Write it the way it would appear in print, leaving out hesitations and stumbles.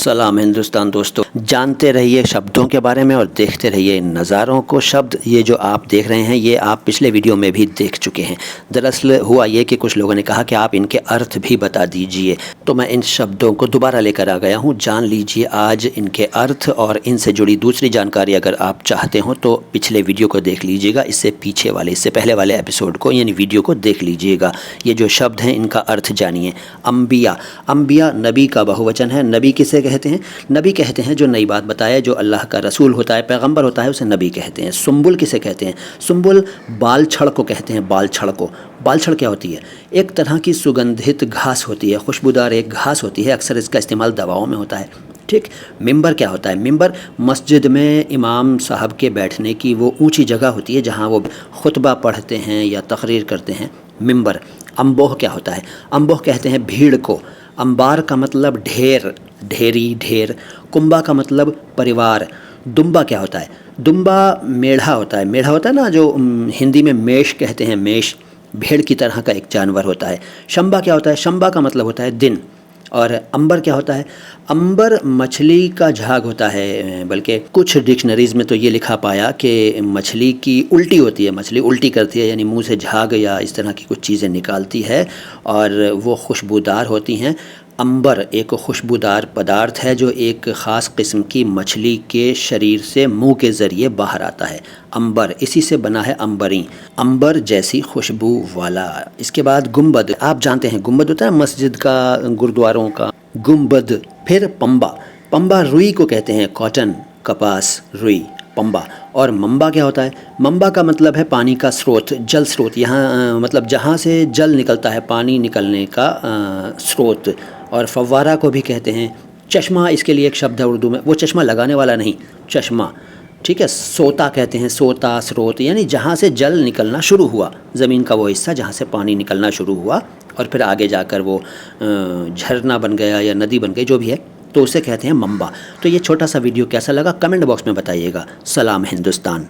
सलाम हिंदुस्तान दोस्तों, जानते रहिए शब्दों के बारे में और देखते रहिए इन नज़ारों को। शब्द ये जो आप देख रहे हैं ये आप पिछले वीडियो में भी देख चुके हैं। दरअसल हुआ ये कि कुछ लोगों ने कहा कि आप इनके अर्थ भी बता दीजिए, तो मैं इन शब्दों को दोबारा लेकर आ गया हूँ। जान लीजिए आज इनके अर्थ और इनसे जुड़ी दूसरी जानकारी अगर आप चाहते हो तो पिछले वीडियो को देख लीजिएगा, इससे पहले वाले एपिसोड को यानी वीडियो को देख लीजिएगा। ये जो शब्द हैं इनका अर्थ जानिए। अम्बिया, अम्बिया नबी का बहुवचन है। नबी किसे कहते हैं? नबी कहते हैं जो नई बात बताए, जो अल्लाह का रसूल होता है, पैगंबर होता है, उसे नबी कहते हैं। सुम्बुल किसे कहते हैं? सुम्बुल बाल छड़ को कहते हैं। बाल छड़ को, बाल छड़ क्या होती है? एक तरह की सुगंधित घास होती है, खुशबूदार एक घास होती है। अक्सर इसका इस्तेमाल दवाओं में होता है। ठीक। मिंबर क्या होता है? मिंबर मस्जिद में इमाम साहब के बैठने की वो ऊंची जगह होती है जहाँ वो खुतबा पढ़ते हैं या तकरीर करते हैं। मिंबर। अम्बोह क्या होता है? अम्बोह कहते हैं भीड़ को। अंबार का मतलब ढेर, ढेरी, ढेर। कुंबा का मतलब परिवार। दुम्बा क्या होता है? दुम्बा मेढ़ा होता है। मेढ़ा होता है ना जो हिंदी में मेष कहते हैं, मेष। भेड़ की तरह का एक जानवर होता है। शंबा क्या होता है? शंबा का मतलब होता है दिन। और अंबर क्या होता है? अंबर मछली का झाग होता है, बल्कि कुछ डिक्शनरीज़ में तो ये लिखा पाया कि मछली की उल्टी होती है। मछली उल्टी करती है यानी मुंह से झाग या इस तरह की कुछ चीज़ें निकालती है और वो खुशबूदार होती हैं। अंबर एक खुशबूदार पदार्थ है जो एक ख़ास किस्म की मछली के शरीर से मुंह के ज़रिए बाहर आता है। अंबर इसी से बना है अंबरी, अंबर जैसी खुशबू वाला। इसके बाद गुंबद। आप जानते हैं गुंबद होता है मस्जिद का, गुरुद्वारों का गुंबद। फिर पंबा, पंबा रुई को कहते हैं। कॉटन, कपास, रुई, पंबा। और मंबा क्या होता है? मंबा का मतलब है पानी का स्रोत, जल स्रोत। यहाँ मतलब जहाँ से जल निकलता है, पानी निकलने का स्रोत। और फव्वारा को भी कहते हैं। चश्मा इसके लिए एक शब्द है उर्दू में, वो चश्मा लगाने वाला नहीं, चश्मा। ठीक है। सोता कहते हैं, सोता, स्रोत, यानी जहाँ से जल निकलना शुरू हुआ, ज़मीन का वो हिस्सा जहाँ से पानी निकलना शुरू हुआ और फिर आगे जाकर वो झरना बन गया या नदी बन गई, जो भी है, तो उसे कहते हैं मंबा। तो ये छोटा सा वीडियो कैसा लगा कमेंट बॉक्स में बताइएगा। सलाम हिंदुस्तान।